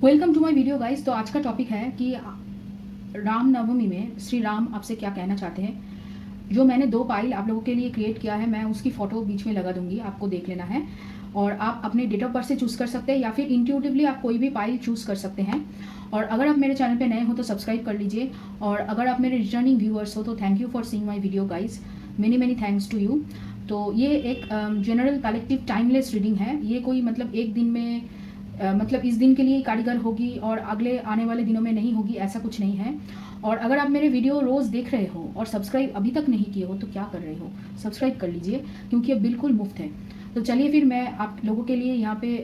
Welcome to my video guys. तो आज का टॉपिक है कि रामनवमी में श्री राम आपसे क्या कहना चाहते हैं। जो मैंने 2 पाइल आप लोगों के लिए क्रिएट किया है, मैं उसकी फ़ोटो बीच में लगा दूंगी, आपको देख लेना है। और आप अपने डेट ऑफ बर्थ से चूज़ कर सकते हैं या फिर इंट्यूटिवली आप कोई भी पाइल चूज़ कर सकते हैं। और अगर आप मेरे चैनल पे नए हो तो सब्सक्राइब कर लीजिए, और अगर आप मेरे रिटर्निंग व्यूअर्स हो तो thank you for seeing my video guys, many thanks to you. तो ये एक जनरल कलेक्टिव टाइमलेस रीडिंग है। ये कोई मतलब एक दिन में मतलब इस दिन के लिए कारीगर होगी और अगले आने वाले दिनों में नहीं होगी, ऐसा कुछ नहीं है। और अगर आप मेरे वीडियो रोज़ देख रहे हो और सब्सक्राइब अभी तक नहीं किए हो तो क्या कर रहे हो, सब्सक्राइब कर लीजिए क्योंकि ये बिल्कुल मुफ्त है। तो चलिए फिर मैं आप लोगों के लिए यहाँ पे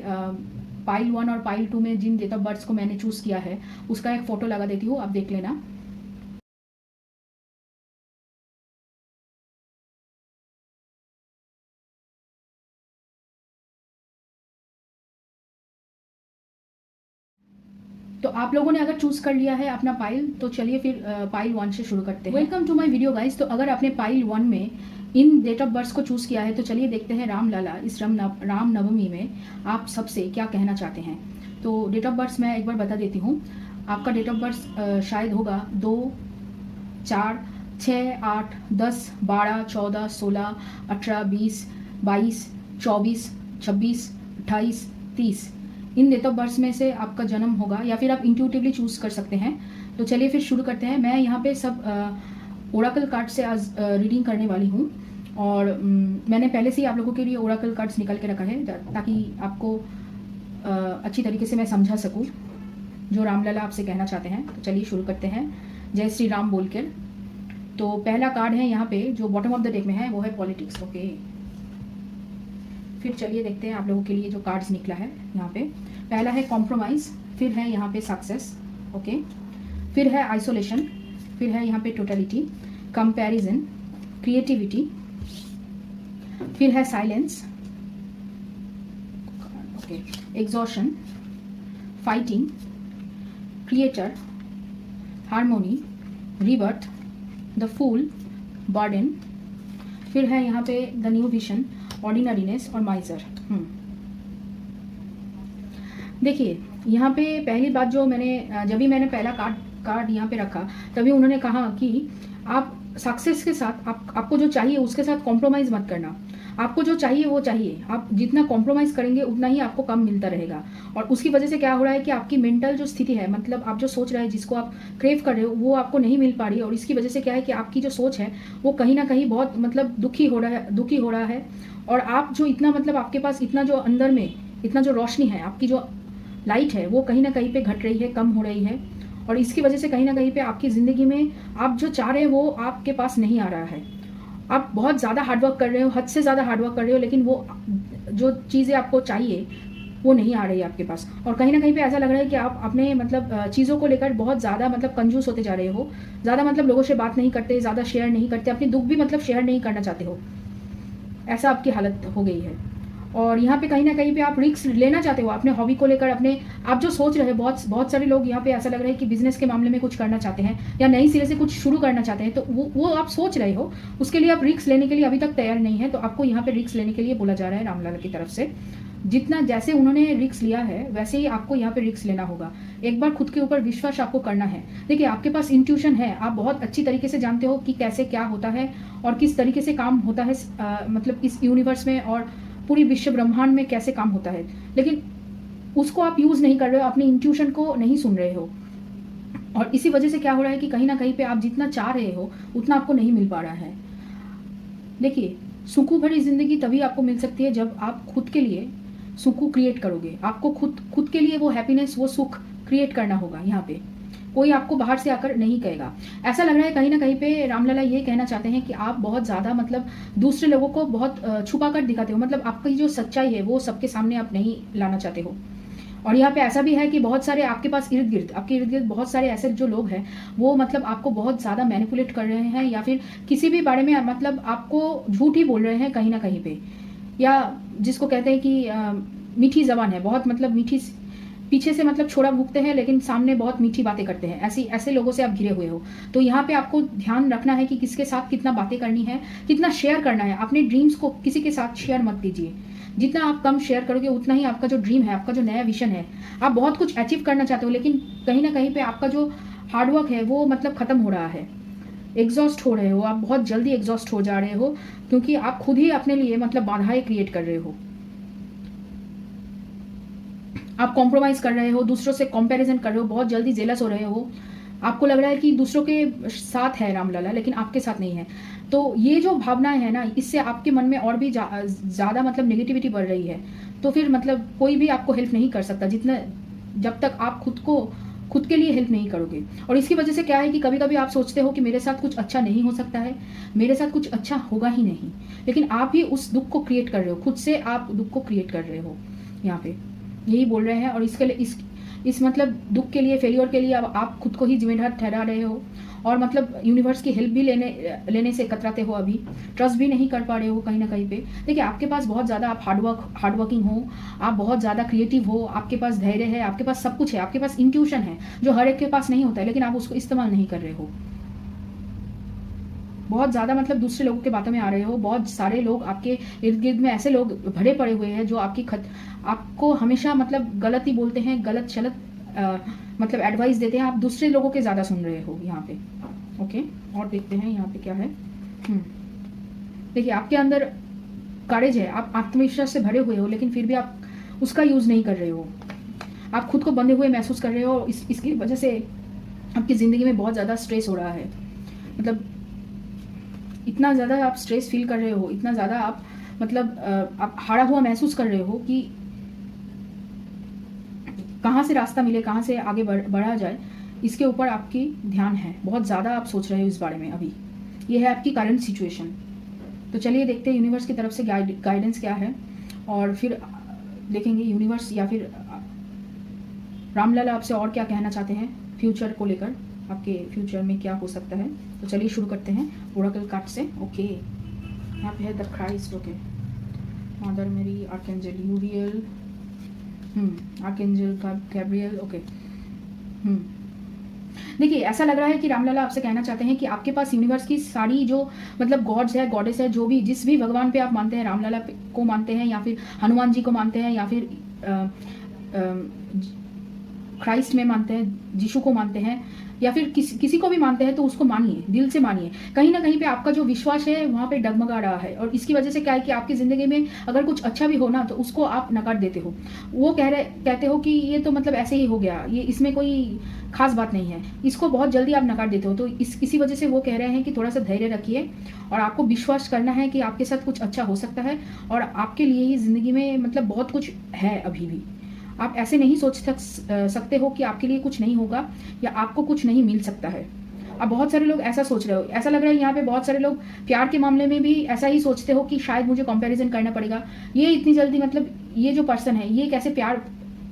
पाइल 1 और पाइल 2 में जिन डेट ऑफ बर्थ को मैंने चूज़ किया है उसका एक फ़ोटो लगा देती हूँ, आप देख लेना। तो आप लोगों ने अगर चूज़ कर लिया है अपना पाइल तो चलिए फिर पाइल 1 से शुरू करते हैं। Welcome to my video guys. तो अगर आपने पाइल 1 में इन डेट ऑफ बर्थ को चूज़ किया है तो चलिए देखते हैं राम लाला इस राम नवमी में आप सबसे क्या कहना चाहते हैं। तो डेट ऑफ बर्थ मैं एक बार बता देती हूँ। आपका डेट ऑफ बर्थ शायद होगा 2, 4, 6, 8, 10, 12, 14, 16, 18, 20, 22, 24, 26, 28, 30 इन डेट ऑफ बर्थ में से आपका जन्म होगा, या फिर आप इंट्यूटिवली चूज़ कर सकते हैं। तो चलिए फिर शुरू करते हैं। मैं यहाँ पे सब ओराकल कार्ड से आज रीडिंग करने वाली हूँ, और मैंने पहले से ही आप लोगों के लिए ओराकल कार्ड्स निकल के रखा है ताकि आपको अच्छी तरीके से मैं समझा सकूँ जो रामलला आपसे कहना चाहते हैं। तो चलिए शुरू करते हैं जय श्री राम बोल कर। तो पहला कार्ड है यहाँ पे जो बॉटम ऑफ द डेक में है वो है पॉलिटिक्स। ओके, फिर चलिए देखते हैं आप लोगों के लिए जो कार्ड्स निकला है। यहाँ पे पहला है कॉम्प्रोमाइज़, फिर है यहाँ पे सक्सेस, ओके, फिर है आइसोलेशन, फिर है यहाँ पे टोटलिटी, कंपैरिजन, क्रिएटिविटी, फिर है silence, okay, exhaustion, fighting, creator, harmony, rebirth, the fool, burden, फिर है यहाँ पे द न्यू विजन, ऑर्डिनरीनेस और माइजर। देखिए यहाँ पे पहली बात जो मैंने जब भी मैंने पहला कार्ड यहाँ पे रखा तभी उन्होंने कहा कि आप सक्सेस के साथ आपको जो चाहिए उसके साथ कॉम्प्रोमाइज़ मत करना। आपको जो चाहिए वो चाहिए, आप जितना कॉम्प्रोमाइज़ करेंगे उतना ही आपको कम मिलता रहेगा। और उसकी वजह से क्या हो रहा है कि आपकी मेंटल जो स्थिति है, मतलब आप जो सोच रहे हैं, जिसको आप क्रेव कर रहे हो, वो आपको नहीं मिल पा रही है। और इसकी वजह से क्या है कि आपकी जो सोच है वो कहीं ना कहीं बहुत मतलब दुखी हो रहा है। और आप जो इतना मतलब आपके पास इतना जो अंदर में इतना जो रोशनी है, आपकी जो लाइट है, वो कहीं ना कहीं पे घट रही है, कम हो रही है। और इसकी वजह से कहीं ना कहीं पे आपकी ज़िंदगी में आप जो चाह रहे हैं वो आपके पास नहीं आ रहा है। आप बहुत ज़्यादा हार्डवर्क कर रहे हो, हद से ज़्यादा हार्डवर्क कर रहे हो, लेकिन वो जो चीज़ें आपको चाहिए वो नहीं आ रही है आपके पास। और कहीं ना कहीं पे ऐसा लग रहा है कि आप अपने मतलब चीज़ों को लेकर बहुत ज़्यादा मतलब कंजूस होते जा रहे हो। ज़्यादा मतलब लोगों से बात नहीं करते, ज़्यादा शेयर नहीं करते, अपनी दुख भी मतलब शेयर नहीं करना चाहते हो, ऐसा आपकी हालत हो गई है। और यहाँ पे कहीं ना कहीं पे आप रिस्क लेना चाहते हो अपने हॉबी को लेकर, अपने आप जो सोच रहे हैं। बहुत सारे लोग यहाँ पे ऐसा लग रहा है कि बिजनेस के मामले में कुछ करना चाहते हैं या नई सिरे से कुछ शुरू करना चाहते हैं। तो वो आप सोच रहे हो, उसके लिए आप रिस्क लेने के लिए अभी तक तैयार नहीं है। तो आपको यहाँ पे रिस्क लेने के लिए बोला जा रहा है रामलाल की तरफ से। जितना जैसे उन्होंने रिस्क लिया है वैसे ही आपको यहाँ पे रिस्क लेना होगा। एक बार खुद के ऊपर विश्वास आपको करना है। देखिए आपके पास इंट्यूशन है, आप बहुत अच्छी तरीके से जानते हो कि कैसे क्या होता है और किस तरीके से काम होता है मतलब इस यूनिवर्स में और पूरी विश्व ब्रह्मांड में कैसे काम होता है, लेकिन उसको आप यूज़ नहीं कर रहे हो, अपने इंट्यूशन को नहीं सुन रहे हो। और इसी वजह से क्या हो रहा है कि कहीं ना कहीं पे आप जितना चाह रहे हो उतना आपको नहीं मिल पा रहा है। देखिए सुकून भरी ज़िंदगी तभी आपको मिल सकती है जब आप खुद के लिए सुकून क्रिएट करोगे। आपको खुद के लिए वो हैप्पीनेस, वो सुख क्रिएट करना होगा। यहाँ पे कोई आपको बाहर से आकर नहीं कहेगा। ऐसा लग रहा है कहीं ना कहीं पे रामलला ये कहना चाहते हैं कि आप बहुत ज़्यादा मतलब दूसरे लोगों को बहुत छुपा कर दिखाते हो, मतलब आपकी जो सच्चाई है वो सबके सामने आप नहीं लाना चाहते हो। और यहाँ पे ऐसा भी है कि बहुत सारे आपके पास आपके इर्द गिर्द बहुत सारे ऐसे जो लोग हैं वो मतलब आपको बहुत ज़्यादा मैनिपुलेट कर रहे हैं, या फिर किसी भी बारे में मतलब आपको झूठ ही बोल रहे हैं कहीं ना कहीं पे, या जिसको कहते हैं कि मीठी जबान है, बहुत मतलब मीठी, पीछे से मतलब छोड़ा भूकते हैं लेकिन सामने बहुत मीठी बातें करते हैं। ऐसे लोगों से आप घिरे हुए हो। तो यहाँ पे आपको ध्यान रखना है कि किसके साथ कितना बातें करनी है, कितना शेयर करना है। अपने ड्रीम्स को किसी के साथ शेयर मत कीजिए। जितना आप कम शेयर करोगे उतना ही आपका जो ड्रीम है, आपका जो नया विजन है, आप बहुत कुछ अचीव करना चाहते हो, लेकिन कहीं ना कहीं पे आपका जो हार्डवर्क है वो मतलब ख़त्म हो रहा है, एग्जॉस्ट हो रहे हो, आप बहुत जल्दी एग्जॉस्ट हो जा रहे हो, क्योंकि आप खुद ही अपने लिए मतलब बाधाएं क्रिएट कर रहे हो। आप कॉम्प्रोमाइज़ कर रहे हो, दूसरों से कंपैरिजन कर रहे हो, बहुत जल्दी जेलस हो रहे हो, आपको लग रहा है कि दूसरों के साथ है रामलला लेकिन आपके साथ नहीं है। तो ये जो भावनाएं है ना, इससे आपके मन में और भी ज़्यादा मतलब नेगेटिविटी बढ़ रही है। तो फिर मतलब कोई भी आपको हेल्प नहीं कर सकता जितना, जब तक आप खुद के लिए हेल्प नहीं करोगे। और इसकी वजह से क्या है कि कभी कभी आप सोचते हो कि मेरे साथ कुछ अच्छा नहीं हो सकता है, मेरे साथ कुछ अच्छा होगा ही नहीं, लेकिन आप ही उस दुख को क्रिएट कर रहे हो, खुद से आप दुख को क्रिएट कर रहे हो। यहाँ पे यही बोल रहे हैं। और इसके लिए इस मतलब दुख के लिए, फेलियर के लिए अब आप खुद को ही जिम्मेदार ठहरा रहे हो, और मतलब यूनिवर्स की हेल्प भी लेने से कतराते हो, अभी ट्रस्ट भी नहीं कर पा रहे हो कहीं ना कहीं पे। देखिए आपके पास बहुत ज़्यादा, आप हार्डवर्किंग हो, आप बहुत ज़्यादा क्रिएटिव हो, आपके पास धैर्य है, आपके पास सब कुछ है, आपके पास इंट्यूशन है जो हर एक के पास नहीं होता है, लेकिन आप उसको इस्तेमाल नहीं कर रहे हो। बहुत ज़्यादा मतलब दूसरे लोगों के बातों में आ रहे हो, बहुत सारे लोग आपके इर्द गिर्द में ऐसे लोग भरे पड़े हुए हैं जो आपको हमेशा मतलब गलत ही बोलते हैं, गलत शलत मतलब एडवाइस देते हैं, आप दूसरे लोगों के ज़्यादा सुन रहे हो यहाँ पे। ओके, और देखते हैं यहाँ पे क्या है। देखिए आपके अंदर करेज है, आप आत्मविश्वास से भरे हुए हो, लेकिन फिर भी आप उसका यूज़ नहीं कर रहे हो, आप खुद को बंधे हुए महसूस कर रहे हो। इसकी वजह से आपकी ज़िंदगी में बहुत ज़्यादा स्ट्रेस हो रहा है, मतलब इतना ज़्यादा आप स्ट्रेस फील कर रहे हो, इतना ज़्यादा आप मतलब आप हारा हुआ महसूस कर रहे हो कि कहाँ से रास्ता मिले, कहाँ से आगे बढ़ा जाए, इसके ऊपर आपकी ध्यान है, बहुत ज़्यादा आप सोच रहे हो इस बारे में। अभी ये है आपकी करंट सिचुएशन। तो चलिए देखते हैं यूनिवर्स की तरफ से गाइडेंस क्या है, और फिर देखेंगे यूनिवर्स या फिर रामलला आपसे और क्या कहना चाहते हैं फ्यूचर को लेकर, आपके फ्यूचर में क्या हो सकता है। तो चलिए शुरू करते हैं ओरेकल कार्ड से। ओके, यहाँ पे है द क्राइस्ट। ओके, मदर मेरी, आर्कएंजल यूरियल, आर्कएंजल गैब्रियल। ओके, देखिए ऐसा लग रहा है कि रामलला आपसे कहना चाहते हैं कि आपके पास यूनिवर्स की सारी जो मतलब गॉड्स है, गॉडेस है, जो भी जिस भी भगवान पे आप मानते हैं, रामलला को मानते हैं या फिर हनुमान जी को मानते हैं या फिर क्राइस्ट में मानते हैं, यीशु को मानते हैं, या फिर किसी को भी मानते हैं, तो उसको मानिए, दिल से मानिए। कहीं ना कहीं पे आपका जो विश्वास है वहाँ पे डगमगा रहा है, और इसकी वजह से क्या है कि आपकी ज़िंदगी में अगर कुछ अच्छा भी हो ना, तो उसको आप नकार देते हो। वो कहते हो कि ये तो मतलब ऐसे ही हो गया, ये इसमें कोई खास बात नहीं है, इसको बहुत जल्दी आप नकार देते हो। तो इसी वजह से वो कह रहे हैं कि थोड़ा सा धैर्य रखिए, और आपको विश्वास करना है कि आपके साथ कुछ अच्छा हो सकता है, और आपके लिए ही ज़िंदगी में मतलब बहुत कुछ है अभी भी। आप ऐसे नहीं सोच सकते हो कि आपके लिए कुछ नहीं होगा या आपको कुछ नहीं मिल सकता है। अब बहुत सारे लोग ऐसा सोच रहे हो, ऐसा लग रहा है यहाँ पे बहुत सारे लोग प्यार के मामले में भी ऐसा ही सोचते हो कि शायद मुझे कंपैरिजन करना पड़ेगा, ये इतनी जल्दी मतलब ये जो पर्सन है ये कैसे प्यार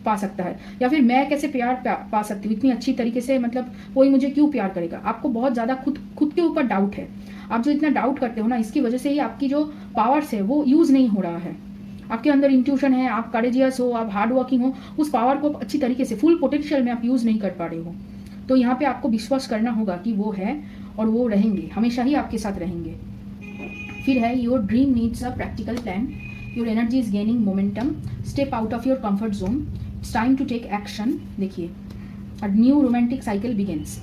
पा सकता है, या फिर मैं कैसे प्यार पा सकती हूँ इतनी अच्छी तरीके से, मतलब कोई मुझे क्यों प्यार करेगा। आपको बहुत ज़्यादा खुद के ऊपर डाउट है। आप जो इतना डाउट करते हो ना, इसकी वजह से ही आपकी जो पावर्स है वो यूज़ नहीं हो रहा है। आपके अंदर इंट्यूशन है, आप करेजियस हो, आप हार्ड वर्किंग हो, उस पावर को अच्छी तरीके से फुल पोटेंशियल में आप यूज़ नहीं कर पा रहे हो। तो यहाँ पे आपको विश्वास करना होगा कि वो है और वो रहेंगे, हमेशा ही आपके साथ रहेंगे। फिर है your dream needs a practical plan, your energy is gaining momentum, step out of your comfort zone, it's time to take action. देखिए a new romantic cycle begins.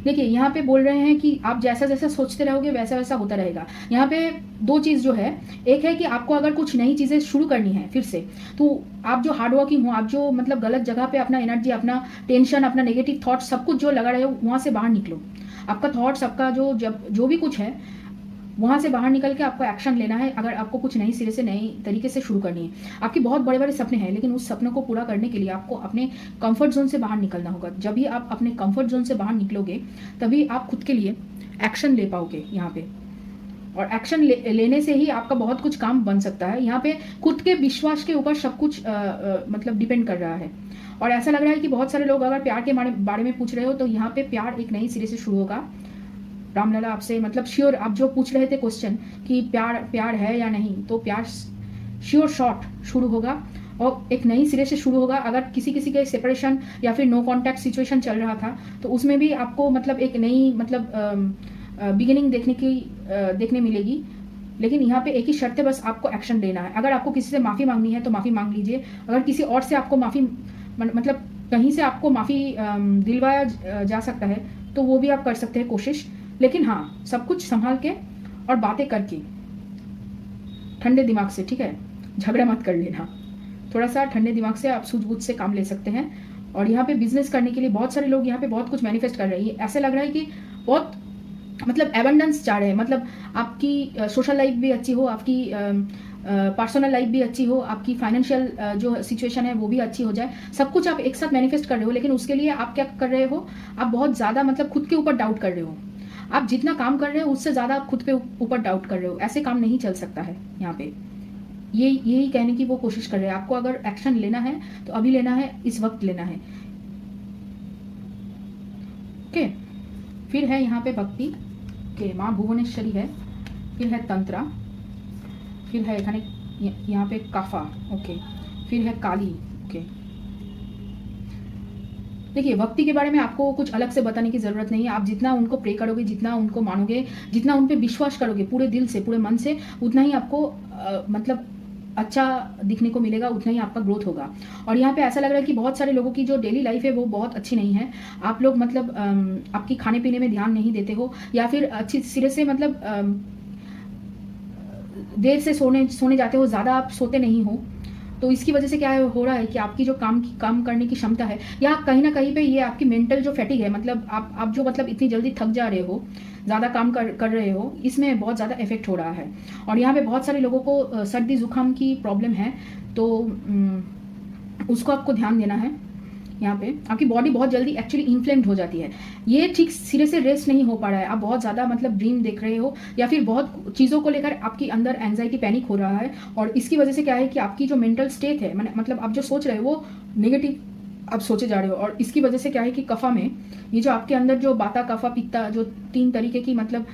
देखिए यहाँ पे बोल रहे हैं कि आप जैसा जैसा सोचते रहोगे वैसा वैसा होता रहेगा। यहाँ पे दो चीज़ जो है, एक है कि आपको अगर कुछ नई चीज़ें शुरू करनी है फिर से, तो आप जो हार्ड वर्किंग हो, आप जो मतलब गलत जगह पे अपना एनर्जी, अपना टेंशन, अपना नेगेटिव थॉट्स सब कुछ जो लगा रहे हो, वहाँ से बाहर निकलो। आपका थॉट्स, आपका जो भी कुछ है, वहाँ से बाहर निकल के आपको एक्शन लेना है। अगर आपको कुछ नई सिरे से नई तरीके से शुरू करनी है, आपके बहुत बड़े बड़े सपने हैं, लेकिन उस सपनों को पूरा करने के लिए आपको अपने कंफर्ट जोन से बाहर निकलना होगा। जब भी आप अपने कंफर्ट जोन से बाहर निकलोगे तभी आप खुद के लिए एक्शन ले पाओगे यहाँ पे, और एक्शन लेने से ही आपका बहुत कुछ काम बन सकता है। यहाँ पे खुद के विश्वास के ऊपर सब कुछ मतलब डिपेंड कर रहा है। और ऐसा लग रहा है कि बहुत सारे लोग अगर प्यार के बारे में पूछ रहे हो, तो यहाँ पे प्यार एक नई सिरे से शुरू होगा। रामलला आपसे मतलब श्योर, आप जो पूछ रहे थे क्वेश्चन कि प्यार है या नहीं, तो प्यार श्योर शॉर्ट शुरू होगा और एक नई सिरे से शुरू होगा। अगर किसी के सेपरेशन या फिर नो कॉन्टैक्ट सिचुएशन चल रहा था, तो उसमें भी आपको मतलब एक नई मतलब बिगिनिंग देखने मिलेगी। लेकिन यहाँ पे एक ही शर्त है, बस आपको एक्शन लेना है। अगर आपको किसी से माफ़ी मांगनी है तो माफ़ी मांग लीजिए। अगर किसी और से आपको माफ़ी मतलब कहीं से आपको माफ़ी दिलवाया जा सकता है तो वो भी आप कर सकते हैं कोशिश। लेकिन हाँ, सब कुछ संभाल के और बातें करके, ठंडे दिमाग से, ठीक है? झगड़ा मत कर लेना। थोड़ा सा ठंडे दिमाग से आप सूझबूझ से काम ले सकते हैं। और यहाँ पे बिजनेस करने के लिए बहुत सारे लोग यहाँ पे बहुत कुछ मैनिफेस्ट कर रहे हैं। ऐसे लग रहा है कि बहुत मतलब एबंडेंस चाह रहे हैं, मतलब आपकी सोशल लाइफ भी अच्छी हो, आपकी पर्सनल लाइफ भी अच्छी हो, आपकी फाइनेंशियल जो सिचुएशन है वो भी अच्छी हो जाए। सब कुछ आप एक साथ मैनिफेस्ट कर रहे हो, लेकिन उसके लिए आप क्या कर रहे हो, आप बहुत ज़्यादा मतलब खुद के ऊपर डाउट कर रहे हो। आप जितना काम कर रहे हो उससे ज़्यादा आप खुद पे ऊपर डाउट कर रहे हो। ऐसे काम नहीं चल सकता है यहाँ पे। यही कहने की वो कोशिश कर रहे हैं। आपको अगर एक्शन लेना है तो अभी लेना है, इस वक्त लेना है। ओके, फिर है यहाँ पे भक्ति के माँ भुवनेश्वरी है, फिर है तंत्रा, फिर है यहाँ पे काफा। ओके, फिर है काली। ओके, देखिए भक्ति के बारे में आपको कुछ अलग से बताने की ज़रूरत नहीं है। आप जितना उनको प्रे करोगे, जितना उनको मानोगे, जितना उन पे विश्वास करोगे पूरे दिल से, पूरे मन से, उतना ही आपको मतलब अच्छा दिखने को मिलेगा, उतना ही आपका ग्रोथ होगा। और यहाँ पे ऐसा लग रहा है कि बहुत सारे लोगों की जो डेली लाइफ है वो बहुत अच्छी नहीं है। आप लोग मतलब आपकी खाने पीने में ध्यान नहीं देते हो, या फिर अच्छी सिरे से मतलब देर से सोने जाते हो, ज़्यादा आप सोते नहीं हो। तो इसकी वजह से क्या हो रहा है कि आपकी जो काम करने की क्षमता है, या कहीं ना कहीं पे ये आपकी मेंटल जो फैटिग है, मतलब आप जो मतलब इतनी जल्दी थक जा रहे हो, ज़्यादा काम कर रहे हो, इसमें बहुत ज़्यादा इफेक्ट हो रहा है। और यहाँ पे बहुत सारे लोगों को सर्दी जुकाम की प्रॉब्लम है, तो उसको आपको ध्यान देना है। यहाँ पे आपकी बॉडी बहुत जल्दी एक्चुअली इन्फ्लेम्ड हो जाती है। ये ठीक सिरे से रेस्ट नहीं हो पा रहा है, आप बहुत ज़्यादा मतलब ड्रीम देख रहे हो, या फिर बहुत चीज़ों को लेकर आपकी अंदर एंजाइटी पैनिक हो रहा है। और इसकी वजह से क्या है कि आपकी जो मेंटल स्टेट है, मतलब आप जो सोच रहे हो वो नेगेटिव आप सोचे जा रहे हो। और इसकी वजह से क्या है कि कफा में ये जो आपके अंदर जो बाता कफा पित्ता, जो 3 तरीके की मतलब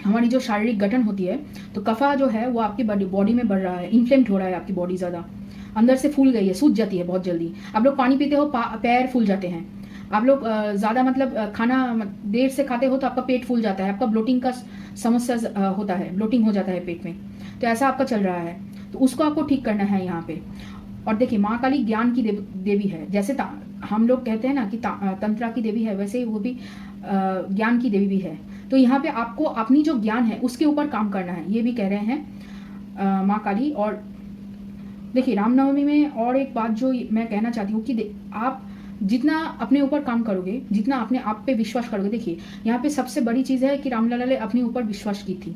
हमारी जो शारीरिक गठन होती है, तो कफा जो है वो आपकी बॉडी में बढ़ रहा है, इन्फ्लेम्ड हो रहा है, आपकी बॉडी ज़्यादा अंदर से फूल गई है, सूज जाती है बहुत जल्दी। आप लोग पानी पीते हो, पैर फूल जाते हैं। आप लोग ज़्यादा मतलब खाना देर से खाते हो तो आपका पेट फूल जाता है, आपका ब्लोटिंग का समस्या होता है, ब्लोटिंग हो जाता है पेट में। तो ऐसा आपका चल रहा है, तो उसको आपको ठीक करना है यहाँ पे। और देखिए माँ काली ज्ञान की देवी है। जैसे हम लोग कहते हैं ना कि तंत्रा की देवी है, वैसे ही वो भी ज्ञान की देवी भी है। तो यहाँ पे आपको अपनी जो ज्ञान है उसके ऊपर काम करना है, ये भी कह रहे हैं माँ काली। और देखिए रामनवमी में और एक बात जो मैं कहना चाहती हूँ कि आप जितना अपने ऊपर काम करोगे, जितना अपने आप पे विश्वास करोगे, देखिए यहाँ पे सबसे बड़ी चीज़ है कि रामलला ने अपने ऊपर विश्वास की थी।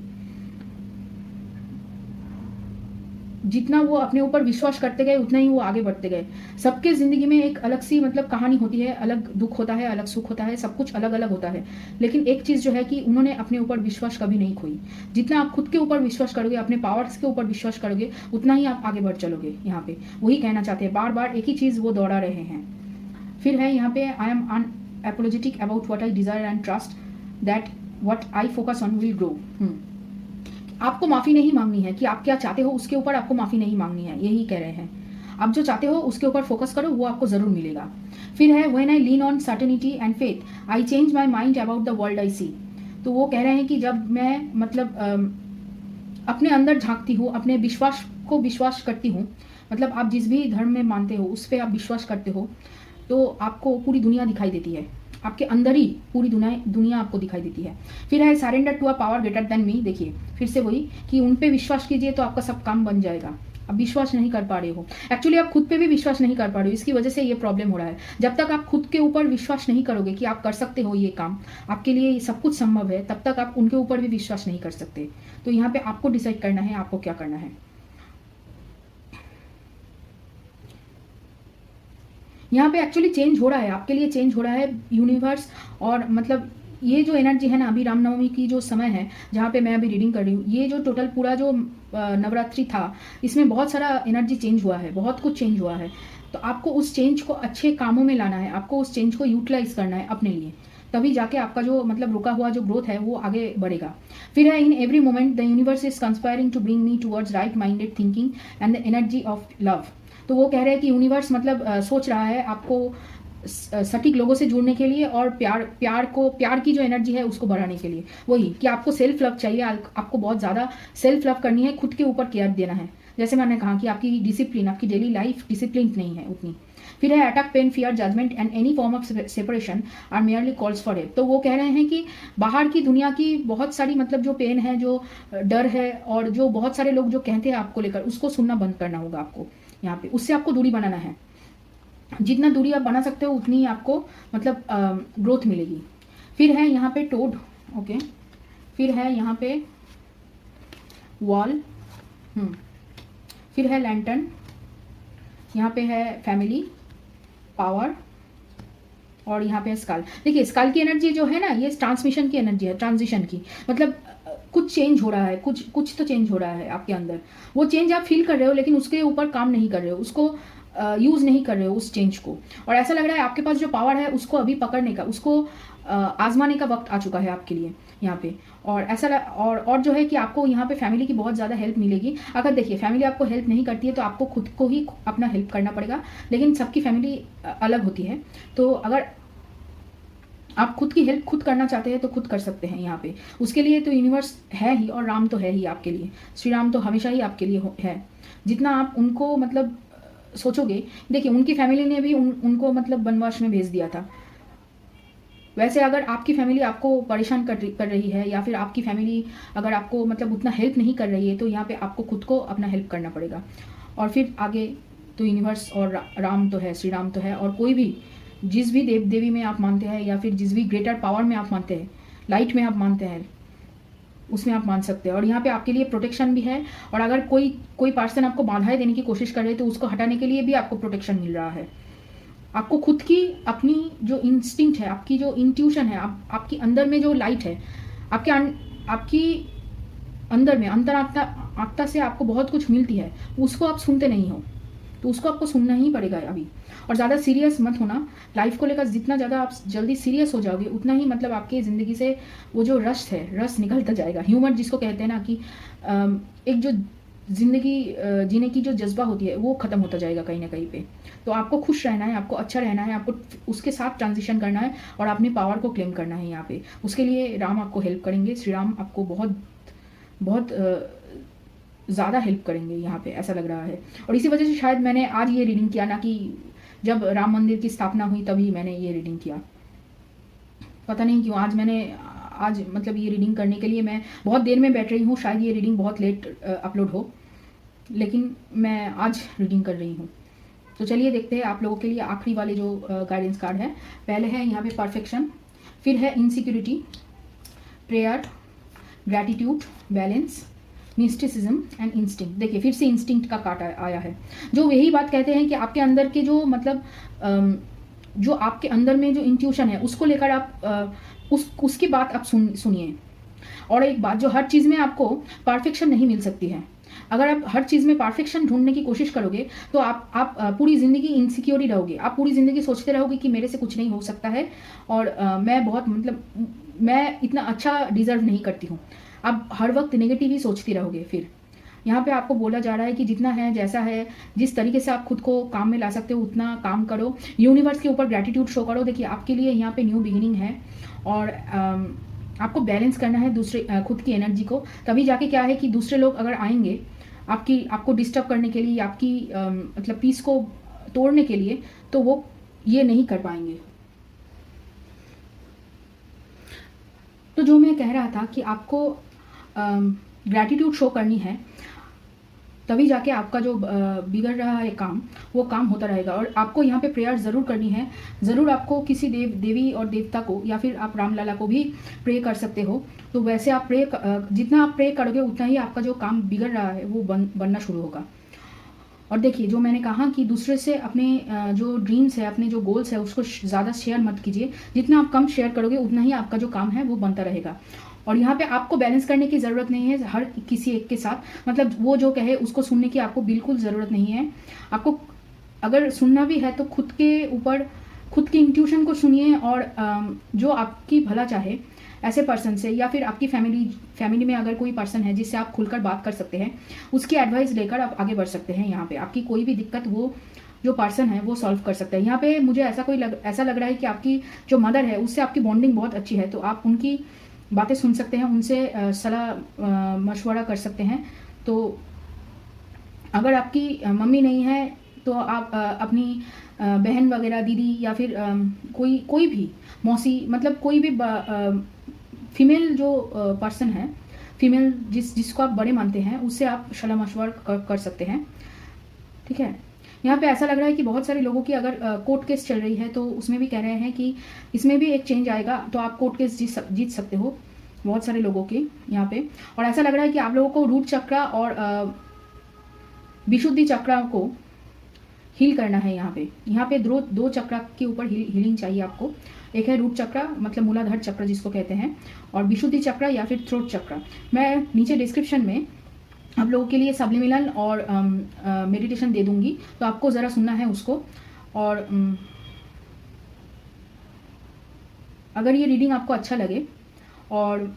जितना वो अपने ऊपर विश्वास करते गए उतना ही वो आगे बढ़ते गए। सबके ज़िंदगी में एक अलग सी मतलब कहानी होती है, अलग दुख होता है, अलग सुख होता है, सब कुछ अलग अलग होता है। लेकिन एक चीज़ जो है कि उन्होंने अपने ऊपर विश्वास कभी नहीं खोई। जितना आप खुद के ऊपर विश्वास करोगे, अपने पावर्स के ऊपर विश्वास करोगे, उतना ही आप आगे बढ़ चलोगे। यहाँ पे वही कहना चाहते हैं, बार बार एक ही चीज़ वो दोहरा रहे हैं। फिर है यहाँ पे I am unapologetic about what I desire and trust that what I focus on will grow. आपको माफ़ी नहीं मांगनी है कि आप क्या चाहते हो उसके ऊपर आपको माफ़ी नहीं मांगनी है, यही कह रहे हैं। आप जो चाहते हो उसके ऊपर फोकस करो, वो आपको ज़रूर मिलेगा। फिर है when I lean on certainty and faith I change my mind about the world I see. तो वो कह रहे हैं कि जब मैं मतलब अपने अंदर झांकती हूँ, अपने विश्वास को विश्वास करती हूँ, मतलब आप जिस भी धर्म में मानते हो उस पर आप विश्वास करते हो, तो आपको पूरी दुनिया दिखाई देती है। आपके अंदर ही पूरी दुनिया आपको दिखाई देती है। फिर है surrender to a power greater than me. देखिए फिर से वही कि उन पे विश्वास कीजिए तो आपका सब काम बन जाएगा। अब विश्वास नहीं कर पा रहे हो, एक्चुअली आप खुद पे भी विश्वास नहीं कर पा रहे हो, इसकी वजह से ये प्रॉब्लम हो रहा है। जब तक आप खुद के ऊपर विश्वास नहीं करोगे कि आप कर सकते हो ये काम, आपके लिए सब कुछ संभव है, तब तक आप उनके ऊपर भी विश्वास नहीं कर सकते। तो यहाँ पे आपको डिसाइड करना है आपको क्या करना है। यहाँ पे एक्चुअली चेंज हो रहा है, आपके लिए चेंज हो रहा है यूनिवर्स। और मतलब ये जो एनर्जी है ना, अभी रामनवमी की जो समय है जहाँ पे मैं अभी रीडिंग कर रही हूँ, ये जो टोटल पूरा जो नवरात्रि था, इसमें बहुत सारा एनर्जी चेंज हुआ है, बहुत कुछ चेंज हुआ है। तो आपको उस चेंज को अच्छे कामों में लाना है, आपको उस चेंज को यूटिलाइज करना है अपने लिए, तभी जाके आपका जो मतलब रुका हुआ जो ग्रोथ है वो आगे बढ़ेगा। फिर है in every moment the universe is conspiring to bring me towards right minded thinking and the energy of love. तो वो कह रहे हैं कि यूनिवर्स मतलब सोच रहा है आपको सटीक लोगों से जुड़ने के लिए और प्यार की जो एनर्जी है उसको बढ़ाने के लिए। वही कि आपको सेल्फ लव चाहिए, आपको बहुत ज़्यादा सेल्फ लव करनी है, खुद के ऊपर केयर देना है। जैसे मैंने कहा कि आपकी डिसिप्लिन, आपकी डेली लाइफ डिसिप्लिन नहीं है उतनी। फिर है attack, pain, fear, judgement and any form of separation are merely calls for help. तो वो कह रहे हैं कि बाहर की दुनिया की बहुत सारी मतलब जो पेन है, जो डर है और जो बहुत सारे लोग जो कहते हैं आपको लेकर, उसको सुनना बंद करना होगा आपको यहाँ पे। उससे आपको दूरी बनाना है। जितना दूरी आप बना सकते हो उतनी आपको मतलब ग्रोथ मिलेगी। फिर है यहाँ पे टोड, ओके। फिर है यहाँ पे वॉल, फिर है लैंटर्न, यहाँ पे है फैमिली, पावर और यहाँ पे स्काल। देखिए स्काल की एनर्जी जो है ना, ये ट्रांसमिशन की एनर्जी है, ट्रांजिशन की। मतलब कुछ चेंज हो रहा है, कुछ तो चेंज हो रहा है आपके अंदर। वो चेंज आप फील कर रहे हो लेकिन उसके ऊपर काम नहीं कर रहे हो, उसको यूज़ नहीं कर रहे हो उस चेंज को। और ऐसा लग रहा है आपके पास जो पावर है उसको अभी पकड़ने का, उसको आजमाने का वक्त आ चुका है आपके लिए यहाँ पे। और ऐसा और जो है कि आपको यहाँ पे फैमिली की बहुत ज़्यादा हेल्प मिलेगी। अगर देखिए फैमिली आपको हेल्प नहीं करती है तो आपको खुद को ही अपना हेल्प करना पड़ेगा, लेकिन सबकी फैमिली अलग होती है। तो अगर आप खुद की हेल्प खुद करना चाहते हैं तो खुद कर सकते हैं यहाँ पे। उसके लिए तो यूनिवर्स है ही और राम तो है ही आपके लिए। श्री राम तो हमेशा ही आपके लिए है। जितना आप उनको मतलब सोचोगे, देखिए उनकी फैमिली ने भी उनको मतलब वनवास में भेज दिया था। वैसे अगर आपकी फैमिली आपको परेशान कर रही है या फिर आपकी फैमिली अगर आपको मतलब उतना हेल्प नहीं कर रही है तो यहाँ पे आपको खुद को अपना हेल्प करना पड़ेगा। और फिर आगे तो यूनिवर्स और राम तो है, श्री राम तो है। और कोई भी जिस भी देव देवी में आप मानते हैं या फिर जिस भी ग्रेटर पावर में आप मानते हैं, लाइट में आप मानते हैं, उसमें आप मान सकते हैं। और यहाँ पे आपके लिए प्रोटेक्शन भी है। और अगर कोई पर्सन आपको बाधाएं देने की कोशिश कर रहे हैं तो उसको हटाने के लिए भी आपको प्रोटेक्शन मिल रहा है। आपको खुद की अपनी जो इंस्टिंक्ट है, आपकी जो इंट्यूशन है, आपकी अंदर में जो लाइट है, आपकी अंदर में अंतरात्मा से आपको बहुत कुछ मिलती है, उसको आप सुनते नहीं हो। तो उसको आपको सुनना ही पड़ेगा अभी। और ज़्यादा सीरियस मत होना लाइफ को लेकर। जितना ज़्यादा आप जल्दी सीरियस हो जाओगे उतना ही मतलब आपकी ज़िंदगी से वो जो रस है, रस निकलता जाएगा। ह्यूमर जिसको कहते हैं ना कि एक जो ज़िंदगी जीने की जो जज्बा होती है वो ख़त्म होता जाएगा कहीं ना कहीं पे। तो आपको खुश रहना है, आपको अच्छा रहना है, आपको उसके साथ ट्रांजिशन करना है और अपने पावर को क्लेम करना है यहाँ पे। उसके लिए राम आपको हेल्प करेंगे, श्री राम आपको बहुत बहुत ज़्यादा हेल्प करेंगे यहाँ पे, ऐसा लग रहा है। और इसी वजह से शायद मैंने आज ये रीडिंग किया ना, कि जब राम मंदिर की स्थापना हुई तभी मैंने ये रीडिंग किया। पता नहीं क्यों आज मतलब ये रीडिंग करने के लिए मैं बहुत देर में बैठ रही हूँ। शायद ये रीडिंग बहुत लेट अपलोड हो, लेकिन मैं आज रीडिंग कर रही हूँ। तो चलिए देखते हैं आप लोगों के लिए आखिरी वाले जो गाइडेंस कार्ड है। पहले है यहाँ पे परफेक्शन, फिर है insecurity, prayer, gratitude, balance, mysticism and instinct. देखिए फिर से इंस्टिंक्ट का कार्ड आया है, जो यही बात कहते हैं कि आपके अंदर के जो मतलब जो आपके अंदर में जो इंट्यूशन है उसको लेकर आप उसकी बात आप सुनिए। और एक बात, जो हर चीज़ में आपको परफेक्शन नहीं मिल सकती है। अगर आप हर चीज़ में परफेक्शन ढूंढने की कोशिश करोगे तो आप पूरी ज़िंदगी इनसिक्योर ही रहोगे। आप पूरी ज़िंदगी सोचते रहोगे कि मेरे से कुछ नहीं हो सकता है और मैं बहुत मतलब मैं इतना अच्छा डिज़र्व नहीं करती हूँ। आप हर वक्त नेगेटिव ही सोचती रहोगे। फिर यहाँ पे आपको बोला जा रहा है कि जितना है, जैसा है, जिस तरीके से आप खुद को काम में ला सकते हो उतना काम करो। यूनिवर्स के ऊपर ग्रैटिट्यूड शो करो। देखिए आपके लिए यहाँ पे न्यू बिगिनिंग है और आपको बैलेंस करना है खुद की एनर्जी को। तभी जाके क्या है कि दूसरे लोग अगर आएंगे आपको डिस्टर्ब करने के लिए, आपकी मतलब पीस को तोड़ने के लिए, तो वो ये नहीं कर पाएंगे। तो जो मैं कह रहा था कि आपको ग्रैटिट्यूड शो करनी है, तभी जाके आपका जो बिगड़ रहा है काम, वो काम होता रहेगा। और आपको यहाँ पे प्रेयर ज़रूर करनी है। ज़रूर आपको किसी देवी और देवता को या फिर आप रामलला को भी प्रे कर सकते हो। तो वैसे आप जितना आप प्रे करोगे उतना ही आपका जो काम बिगड़ रहा है वो बनना शुरू होगा। और देखिए जो मैंने कहा कि दूसरे से अपने जो ड्रीम्स है, अपने जो गोल्स है, उसको ज़्यादा शेयर मत कीजिए। जितना आप कम शेयर करोगे उतना ही आपका जो काम है वो बनता रहेगा। और यहाँ पे आपको बैलेंस करने की ज़रूरत नहीं है हर किसी एक के साथ। मतलब वो जो कहे उसको सुनने की आपको बिल्कुल ज़रूरत नहीं है। आपको अगर सुनना भी है तो खुद के ऊपर, खुद की इंट्यूशन को सुनिए और जो आपकी भला चाहे ऐसे पर्सन से, या फिर आपकी फैमिली में अगर कोई पर्सन है जिससे आप खुलकर बात कर सकते हैं, उसकी एडवाइस लेकर आप आगे बढ़ सकते हैं। यहाँ पे आपकी कोई भी दिक्कत वो जो पर्सन है वो सॉल्व कर सकता है। यहाँ पे मुझे ऐसा लग रहा है कि आपकी जो मदर है उससे आपकी बॉन्डिंग बहुत अच्छी है, तो आप उनकी बातें सुन सकते हैं, उनसे सलाह मशवरा कर सकते हैं। तो अगर आपकी मम्मी नहीं है तो आप अपनी बहन वगैरह, दीदी, या फिर कोई भी मौसी, मतलब कोई भी फीमेल जो पर्सन है, फीमेल जिसको आप बड़े मानते हैं, उससे आप सलाह मशवरा कर सकते हैं। ठीक है। यहाँ पे ऐसा लग रहा है कि बहुत सारे लोगों की अगर कोर्ट केस चल रही है तो उसमें भी कह रहे हैं कि इसमें भी एक चेंज आएगा, तो आप कोर्ट केस जीत सकते हो बहुत सारे लोगों के यहाँ पे। और ऐसा लग रहा है कि आप लोगों को रूट चक्र और विशुद्धि चक्र को हील करना है। यहाँ पे दो चक्र के ऊपर हीलिंग चाहिए आपको। एक है रूट चक्र, मतलब मूलाधार चक्र जिसको कहते हैं, और विशुद्धि चक्र या फिर थ्रोट चक्र। मैं नीचे डिस्क्रिप्शन में आप लोगों के लिए सब्लिमिनल और मेडिटेशन दे दूंगी, तो आपको ज़रा सुनना है उसको। और अगर ये रीडिंग आपको अच्छा लगे और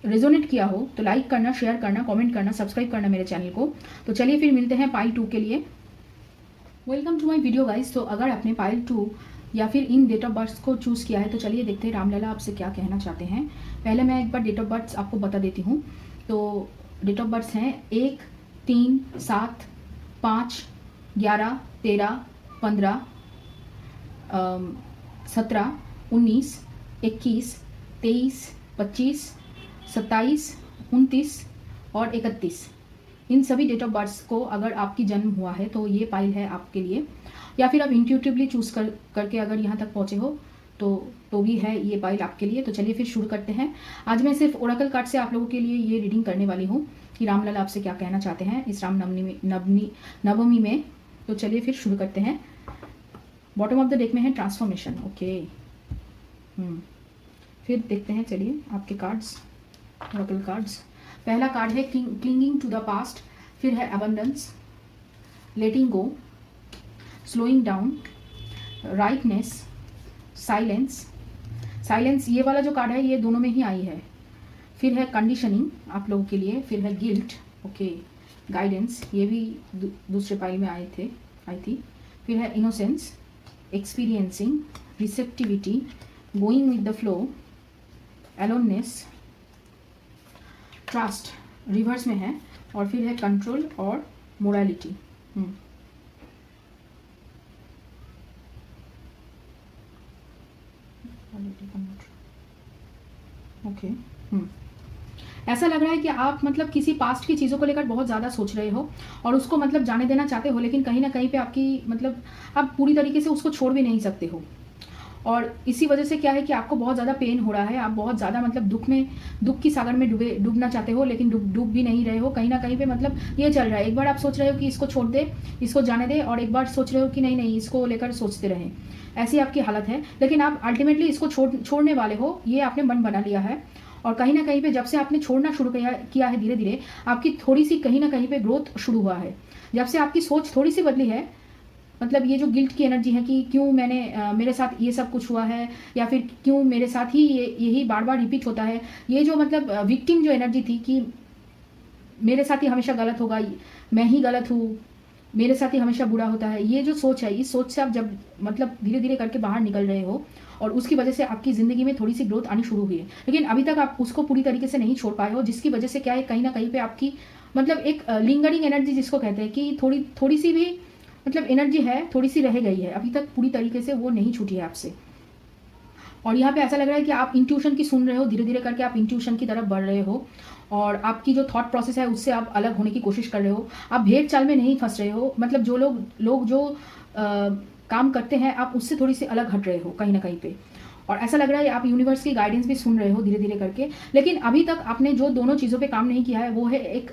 रेजोनेट किया हो तो लाइक करना, शेयर करना, कमेंट करना, सब्सक्राइब करना मेरे चैनल को। तो चलिए फिर मिलते हैं पाइल 2 के लिए। Welcome to my video guys. तो अगर आपने पाइल 2 या फिर इन डेट ऑफ बर्थ को चूज़ किया है तो चलिए देखते हैं रामलला आपसे क्या कहना चाहते हैं। पहले मैं एक बार डेट ऑफ बर्थ आपको बता देती हूँ। तो डेट ऑफ बर्थ हैं 1, 3, 7, 5, 11, 13, 15, 17, 19, 21, 23, 25, 27, 29 और 31। इन सभी डेट ऑफ बर्थ को अगर आपकी जन्म हुआ है तो ये पाइल है आपके लिए, या फिर आप इंट्यूटिवली चूज़ करके अगर यहाँ तक पहुँचे हो तो भी है ये पाइल आपके लिए। तो चलिए फिर शुरू करते हैं। आज मैं सिर्फ ओरेकल कार्ड से आप लोगों के लिए ये रीडिंग करने वाली हूँ कि रामलला आपसे क्या कहना चाहते हैं इस नवमी में। तो चलिए फिर शुरू करते हैं। बॉटम ऑफ द डेक में है ट्रांसफॉर्मेशन। ओके, फिर देखते हैं, चलिए आपके कार्ड्स, ओरेकल कार्ड्स। पहला कार्ड है क्लिंगिंग टू द पास्ट, फिर है अबंडेंस, लेटिंग गो, स्लोइंग डाउन, राइटनेस, साइलेंस। ये वाला जो कार्ड है ये दोनों में ही आई है। फिर है कंडीशनिंग आप लोगों के लिए, फिर है गिल्ट, ओके, गाइडेंस, ये भी दूसरे पाइल में आई थी। फिर है innocence, experiencing, receptivity, going with the flow, aloneness, trust reverse में है, और फिर है कंट्रोल और मोरालिटी। ओके। ऐसा लग रहा है कि आप मतलब किसी पास्ट की चीज़ों को लेकर बहुत ज़्यादा सोच रहे हो और उसको मतलब जाने देना चाहते हो, लेकिन कहीं ना कहीं पे आपकी मतलब आप पूरी तरीके से उसको छोड़ भी नहीं सकते हो। और इसी वजह से क्या है कि आपको बहुत ज़्यादा पेन हो रहा है, आप बहुत ज़्यादा मतलब दुख की सागर में डूबना चाहते हो, लेकिन डूब भी नहीं रहे हो। कहीं ना कहीं पे मतलब ये चल रहा है, एक बार आप सोच रहे हो कि इसको छोड़ दे, इसको जाने दे, और एक बार सोच रहे हो कि नहीं इसको लेकर सोचते रहें। ऐसी आपकी हालत है, लेकिन आप अल्टीमेटली इसको छोड़ने वाले हो, ये आपने मन बना लिया है। और कहीं ना कहीं पे जब से आपने छोड़ना शुरू किया है, धीरे धीरे आपकी थोड़ी सी कहीं ना कहीं पे ग्रोथ शुरू हुआ है। जब से आपकी सोच थोड़ी सी बदली है, मतलब ये जो गिल्ट की एनर्जी है कि क्यों मेरे साथ ये सब कुछ हुआ है, या फिर क्यों मेरे साथ ही यही बार बार रिपीट होता है, ये जो मतलब विक्टिम जो एनर्जी थी कि मेरे साथ ही हमेशा गलत होगा, मैं ही गलत हूँ, मेरे साथ ही हमेशा बुरा होता है, ये जो सोच है, इस सोच से आप जब मतलब धीरे धीरे करके बाहर निकल रहे हो और उसकी वजह से आपकी ज़िंदगी में थोड़ी सी ग्रोथ आनी शुरू हुई है, लेकिन अभी तक आप उसको पूरी तरीके से नहीं छोड़ पाए हो, जिसकी वजह से क्या है, कहीं ना कहीं पे आपकी मतलब एक लिंगरिंग एनर्जी जिसको कहते हैं कि थोड़ी सी भी मतलब एनर्जी है, थोड़ी सी रह गई है, अभी तक पूरी तरीके से वो नहीं छूटी है आपसे। और यहाँ पे ऐसा लग रहा है कि आप इंट्यूशन की सुन रहे हो, धीरे धीरे करके आप इंट्यूशन की तरफ बढ़ रहे हो, और आपकी जो थॉट प्रोसेस है उससे आप अलग होने की कोशिश कर रहे हो। आप भेड़ चाल में नहीं फंस रहे हो, मतलब जो लोग जो काम करते हैं आप उससे थोड़ी सी अलग हट रहे हो कहीं ना कहीं पे। और ऐसा लग रहा है आप यूनिवर्स की गाइडेंस भी सुन रहे हो धीरे धीरे करके, लेकिन अभी तक आपने जो दोनों चीज़ों पे काम नहीं किया है वो है एक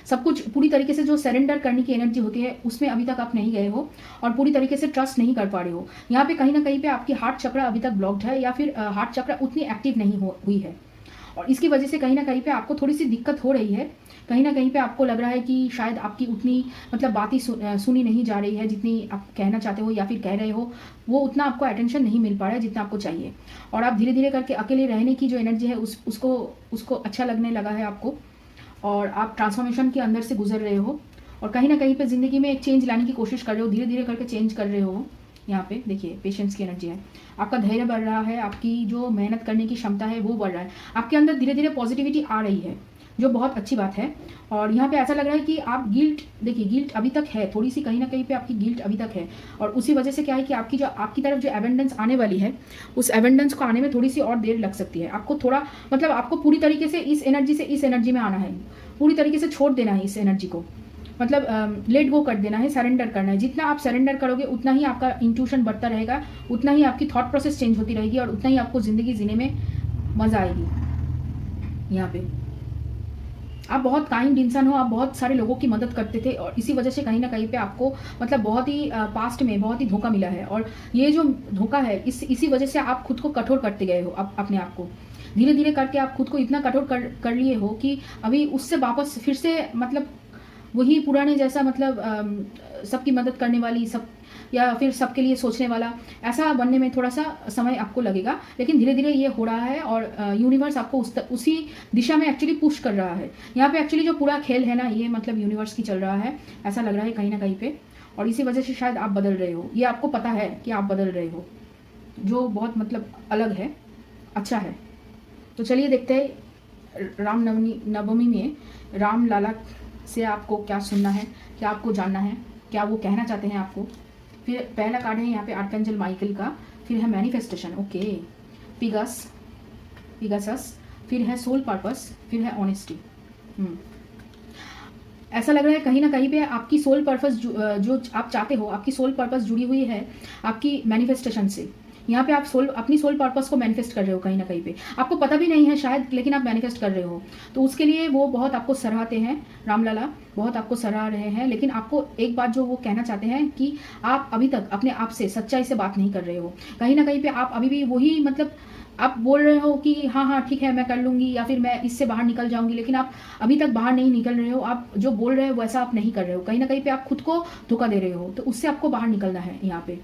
सब कुछ पूरी तरीके से जो सरेंडर करने की एनर्जी होती है उसमें अभी तक आप नहीं गए हो, और पूरी तरीके से ट्रस्ट नहीं कर पा रहे हो। यहाँ पे कहीं ना कहीं पे आपकी हार्ट चक्र अभी तक ब्लॉक्ड है, या फिर हार्ट चक्र उतनी एक्टिव नहीं हुई है, और इसकी वजह से कहीं ना कहीं पे आपको थोड़ी सी दिक्कत हो रही है। कहीं ना कहीं पे आपको लग रहा है कि शायद आपकी उतनी मतलब बात ही सुनी नहीं जा रही है जितनी आप कहना चाहते हो, या फिर कह रहे हो वो उतना आपको अटेंशन नहीं मिल पा रहा है जितना आपको चाहिए। और आप धीरे धीरे करके अकेले रहने की जो एनर्जी है उसको अच्छा लगने लगा है आपको, और आप ट्रांसफॉर्मेशन के अंदर से गुजर रहे हो, और कहीं ना कहीं पे ज़िंदगी में एक चेंज लाने की कोशिश कर रहे हो, धीरे धीरे करके चेंज कर रहे हो। यहाँ पे देखिए पेशेंस की एनर्जी है, आपका धैर्य बढ़ रहा है, आपकी जो मेहनत करने की क्षमता है वो बढ़ रहा है, आपके अंदर धीरे धीरे पॉजिटिविटी आ रही है, जो बहुत अच्छी बात है। और यहाँ पे ऐसा लग रहा है कि आप गिल्ट, देखिए गिल्ट अभी तक है, थोड़ी सी कहीं ना कहीं पे आपकी गिल्ट अभी तक है, और उसी वजह से क्या है कि आपकी तरफ जो एबेंडेंस आने वाली है, उस एबेंडेंस को आने में थोड़ी सी और देर लग सकती है। आपको थोड़ा मतलब आपको पूरी तरीके से इस एनर्जी से इस एनर्जी में आना है, पूरी तरीके से छोड़ देना है इस एनर्जी को, मतलब लेट गो कर देना है, सरेंडर करना है। जितना आप सरेंडर करोगे उतना ही आपका इंट्यूशन बढ़ता रहेगा, उतना ही आपकी थॉट प्रोसेस चेंज होती रहेगी, और उतना ही आपको ज़िंदगी जीने में मज़ा आएगी। यहाँ पे आप बहुत काइंड इंसान हो, आप बहुत सारे लोगों की मदद करते थे, और इसी वजह से कहीं ना कहीं पे आपको मतलब बहुत ही पास्ट में बहुत ही धोखा मिला है, और ये जो धोखा है इसी वजह से आप खुद को कठोर करते गए हो। अपने आप को धीरे धीरे करके आप खुद को इतना कठोर कर लिए हो कि अभी उससे वापस फिर से मतलब वही पुराने जैसा, मतलब सबकी मदद करने वाली, सब या फिर सबके लिए सोचने वाला, ऐसा बनने में थोड़ा सा समय आपको लगेगा, लेकिन धीरे धीरे ये हो रहा है, और यूनिवर्स आपको उसी दिशा में एक्चुअली पुश कर रहा है। यहाँ पे एक्चुअली जो पूरा खेल है ना, ये मतलब यूनिवर्स की चल रहा है, ऐसा लग रहा है कहीं ना कहीं पे, और इसी वजह से शायद आप बदल रहे हो, ये आपको पता है कि आप बदल रहे हो, जो बहुत मतलब अलग है, अच्छा है। तो चलिए देखते हैं रामनवमी में राम लाला से आपको क्या सुनना है, क्या आपको जानना है, क्या वो कहना चाहते हैं आपको। फिर पहला कार्ड है यहाँ पे आर्कएंजल माइकल का, फिर है मैनिफेस्टेशन, ओके, पिगासस, फिर है सोल पर्पस, फिर है ऑनेस्टी। ऐसा लग रहा है कहीं ना कहीं पे आपकी सोल पर्पस जो आप चाहते हो, आपकी सोल पर्पस जुड़ी हुई है आपकी मैनिफेस्टेशन से। यहाँ पे आप अपनी सोल पर्पस को मैनिफेस्ट कर रहे हो कहीं ना कहीं पे, आपको पता भी नहीं है शायद, लेकिन आप मैनिफेस्ट कर रहे हो। तो उसके लिए वो बहुत आपको सराहते हैं, रामलाला बहुत आपको सराह रहे हैं, लेकिन आपको एक बात जो वो कहना चाहते हैं कि आप अभी तक अपने आप से सच्चाई से बात नहीं कर रहे हो। कहीं ना कहीं पे आप अभी भी वही मतलब आप बोल रहे हो कि हाँ हाँ ठीक है मैं कर लूँगी, या फिर मैं इससे बाहर निकल जाऊँगी, लेकिन आप अभी तक बाहर नहीं निकल रहे हो। आप जो बोल रहे हो वैसा आप नहीं कर रहे हो, कहीं ना कहीं पे आप खुद को धोखा दे रहे हो, तो उससे आपको बाहर निकलना है। यहाँ पे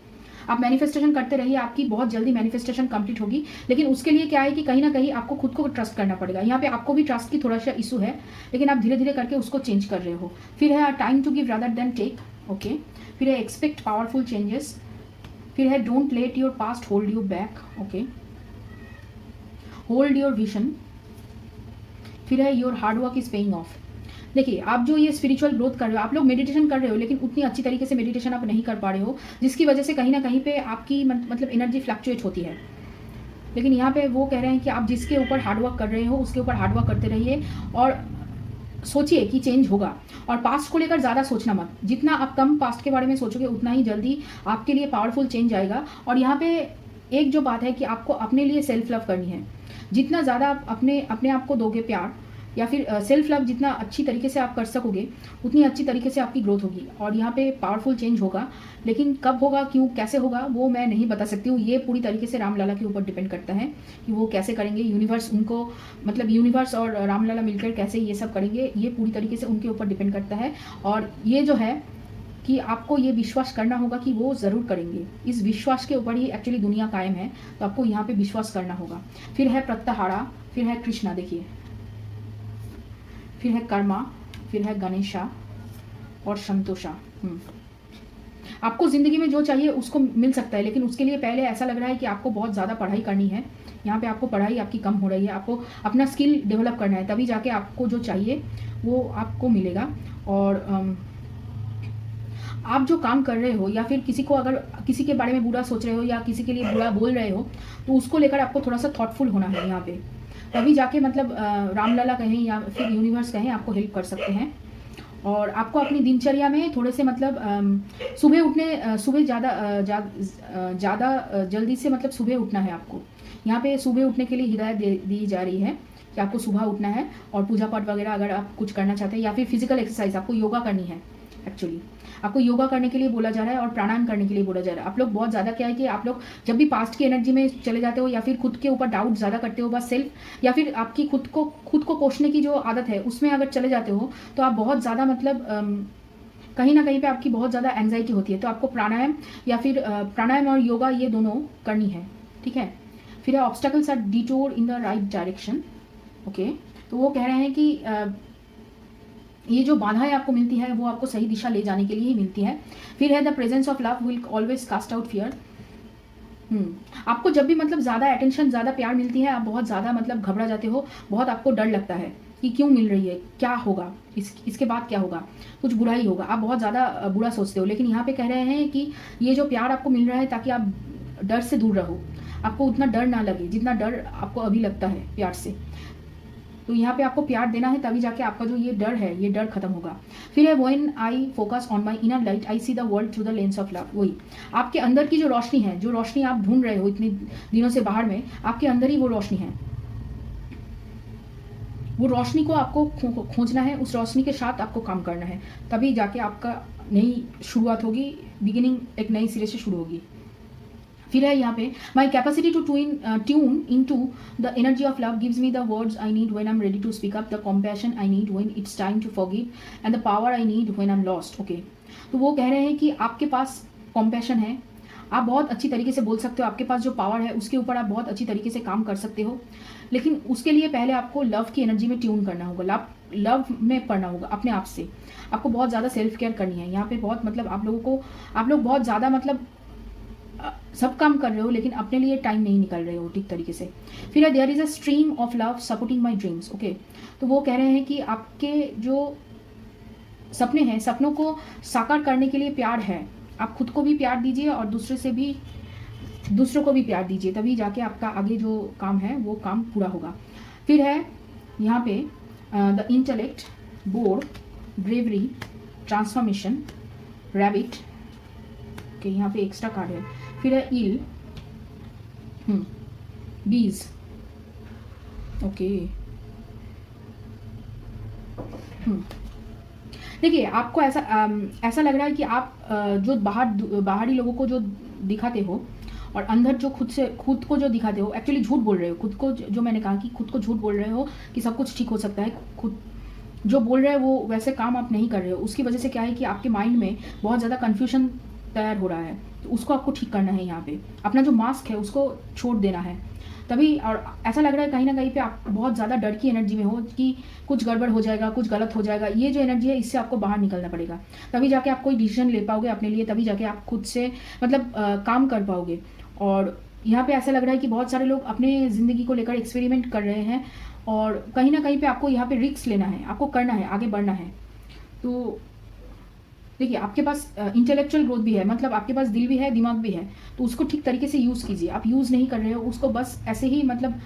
आप मैनिफेस्टेशन करते रहिए, आपकी बहुत जल्दी मैनिफेस्टेशन कंप्लीट होगी, लेकिन उसके लिए क्या है कि कहीं ना कहीं आपको खुद को ट्रस्ट करना पड़ेगा। यहाँ पे आपको भी ट्रस्ट की थोड़ा सा इशू है, लेकिन आप धीरे धीरे करके उसको चेंज कर रहे हो। फिर है time to give rather than take, okay, फिर है एक्सपेक्ट पावरफुल चेंजेस, फिर है don't let your past hold you back, okay, hold your vision, फिर है your hard work is paying off. देखिए आप जो ये स्पिरिचुअल ग्रोथ कर रहे हो, आप लोग मेडिटेशन कर रहे हो, लेकिन उतनी अच्छी तरीके से मेडिटेशन आप नहीं कर पा रहे हो, जिसकी वजह से कहीं ना कहीं पे आपकी मतलब एनर्जी फ्लक्चुएट होती है। लेकिन यहाँ पे वो कह रहे हैं कि आप जिसके ऊपर हार्डवर्क कर रहे हो उसके ऊपर हार्डवर्क करते रहिए, और सोचिए कि चेंज होगा। और पास्ट को लेकर ज़्यादा सोचना मत, जितना आप कम पास्ट के बारे में सोचोगे उतना ही जल्दी आपके लिए पावरफुल चेंज आएगा। और यहाँ पे एक जो बात है कि आपको अपने लिए सेल्फ लव करनी है, जितना ज़्यादा आप अपने आप को दोगे प्यार, या फिर सेल्फ लव जितना अच्छी तरीके से आप कर सकोगे, उतनी अच्छी तरीके से आपकी ग्रोथ होगी, और यहाँ पे पावरफुल चेंज होगा। लेकिन कब होगा, क्यों, कैसे होगा, वो मैं नहीं बता सकती हूँ। ये पूरी तरीके से रामलाला के ऊपर डिपेंड करता है कि वो कैसे करेंगे। यूनिवर्स उनको मतलब यूनिवर्स और रामलाला मिलकर कैसे ये सब करेंगे, ये पूरी तरीके से उनके ऊपर डिपेंड करता है। और ये जो है कि आपको ये विश्वास करना होगा कि वो ज़रूर करेंगे, इस विश्वास के ऊपर ही एक्चुअली दुनिया कायम है, तो आपको यहाँ पे विश्वास करना होगा। फिर है प्रत्याहारा, फिर है कृष्णा, देखिए, फिर है कर्मा, फिर है गणेशा और संतोषा। आपको ज़िंदगी में जो चाहिए उसको मिल सकता है, लेकिन उसके लिए पहले ऐसा लग रहा है कि आपको बहुत ज़्यादा पढ़ाई करनी है। यहाँ पे आपको पढ़ाई आपकी कम हो रही है, आपको अपना स्किल डेवलप करना है, तभी जाके आपको जो चाहिए वो आपको मिलेगा। और आप जो काम कर रहे हो, या फिर किसी को अगर किसी के बारे में बुरा सोच रहे हो या किसी के लिए बुरा बोल रहे हो, तो उसको लेकर आपको थोड़ा सा थॉटफुल होना है यहाँ पे, तभी जाके मतलब रामलाला कहें या फिर यूनिवर्स कहें आपको हेल्प कर सकते हैं। और आपको अपनी दिनचर्या में थोड़े से मतलब सुबह ज़्यादा जल्दी से मतलब सुबह उठना है आपको। यहाँ पे सुबह उठने के लिए हिदायत दी जा रही है कि आपको सुबह उठना है, और पूजा पाठ वगैरह अगर आप कुछ करना चाहते हैं, या फिर फिजिकल एक्सरसाइज आपको योगा करनी है। एक्चुअली आपको योगा करने के लिए बोला जा रहा है और प्राणायाम करने के लिए बोला जा रहा है। आप लोग बहुत ज़्यादा क्या है कि आप लोग जब भी पास्ट की एनर्जी में चले जाते हो, या फिर खुद के ऊपर डाउट ज़्यादा करते हो, बस सेल्फ या फिर आपकी खुद को कोसने की जो आदत है उसमें अगर चले जाते हो, तो आप बहुत ज़्यादा मतलब कहीं ना कहीं पे आपकी बहुत ज़्यादा एंजाइटी होती है। तो आपको प्राणायाम या फिर प्राणायाम और योगा ये दोनों करनी है, ठीक है। फिर obstacles are detour in the right direction, okay. तो वो कह रहे हैं कि ये जो बाधाएं आपको मिलती है वो आपको सही दिशा ले जाने के लिए ही मिलती है। फिर है the presence of love will always cast out fear. आपको जब भी मतलब ज़्यादा अटेंशन, ज़्यादा प्यार मिलती है, आप बहुत ज़्यादा मतलब घबरा जाते हो, बहुत आपको डर लगता है कि क्यों मिल रही है, क्या होगा, इसके बाद क्या होगा, कुछ बुरा ही होगा, आप बहुत ज़्यादा बुरा सोचते हो। लेकिन यहाँ पे कह रहे हैं कि ये जो प्यार आपको मिल रहा है ताकि आप डर से दूर रहो, आपको उतना डर ना लगे जितना डर आपको अभी लगता है प्यार से। तो यहाँ पे आपको प्यार देना है, तभी जाके आपका जो ये डर है ये डर खत्म होगा। फिर है when I focus on my inner light I see the world through the lens of love. वही आपके अंदर की जो रोशनी है, जो रोशनी आप ढूंढ रहे हो इतने दिनों से बाहर में, आपके अंदर ही वो रोशनी है। वो रोशनी को आपको खोजना है, उस रोशनी के साथ आपको काम करना है, तभी जाके आपका नई शुरुआत होगी, बिगिनिंग एक नई सिरे से शुरू होगी। फिर है यहाँ पे my capacity to tune in to the energy of love gives me the words I need when I am ready to speak up, the compassion I need when it's time to forgive and the power I need when I am lost. Okay, तो वो कह रहे हैं कि आपके पास compassion है, आप बहुत अच्छी तरीके से बोल सकते हो, आपके पास जो पावर है उसके ऊपर आप बहुत अच्छी तरीके से काम कर सकते हो, लेकिन उसके लिए पहले आपको लव की एनर्जी में ट्यून करना होगा, लव में पढ़ना होगा अपने आप से। आपको बहुत ज़्यादा सेल्फ केयर करनी है। यहाँ पे बहुत मतलब आप लोग बहुत ज़्यादा मतलब सब काम कर रहे हो लेकिन अपने लिए टाइम नहीं निकाल रहे हो ठीक तरीके से। फिर है there is a stream of love supporting my dreams. Okay, तो वो कह रहे हैं कि आपके जो सपने हैं, सपनों को साकार करने के लिए प्यार है, आप खुद को भी प्यार दीजिए और दूसरों को भी प्यार दीजिए, तभी जाके आपका आगे जो काम है वो काम पूरा होगा। फिर है यहाँ पे the intellect, board, bravery, transformation, rabbit. Okay, यहाँ पे एक्स्ट्रा कार्ड है। फिर है इल, बीज। ओके, देखिए आपको ऐसा लग रहा है कि आप जो बाहरी लोगों को जो दिखाते हो और अंदर जो खुद को जो दिखाते हो, एक्चुअली झूठ बोल रहे हो खुद को। जो मैंने कहा कि खुद को झूठ बोल रहे हो कि सब कुछ ठीक हो सकता है, खुद जो बोल रहे हो वो वैसे काम आप नहीं कर रहे हो। उसकी वजह से क्या है कि आपके माइंड में बहुत ज़्यादा कन्फ्यूजन तैयार हो रहा है, तो उसको आपको ठीक करना है। यहाँ पे अपना जो मास्क है उसको छोड़ देना है तभी। और ऐसा लग रहा है कहीं ना कहीं पे आप बहुत ज़्यादा डर की एनर्जी में हो कि कुछ गड़बड़ हो जाएगा, कुछ गलत हो जाएगा। ये जो एनर्जी है इससे आपको बाहर निकलना पड़ेगा, तभी जाके आप कोई डिसीजन ले पाओगे अपने लिए, तभी जाके आप खुद से मतलब काम कर पाओगे। और यहाँ पे ऐसा लग रहा है कि बहुत सारे लोग अपने ज़िंदगी को लेकर एक्सपेरिमेंट कर रहे हैं और कहीं ना कहीं पे आपको यहाँ पे रिस्क लेना है, आपको करना है, आगे बढ़ना है। तो देखिए आपके पास इंटेलेक्चुअल ग्रोथ भी है, मतलब आपके पास दिल भी है, दिमाग भी है, तो उसको ठीक तरीके से यूज़ कीजिए। आप यूज़ नहीं कर रहे हो उसको, बस ऐसे ही मतलब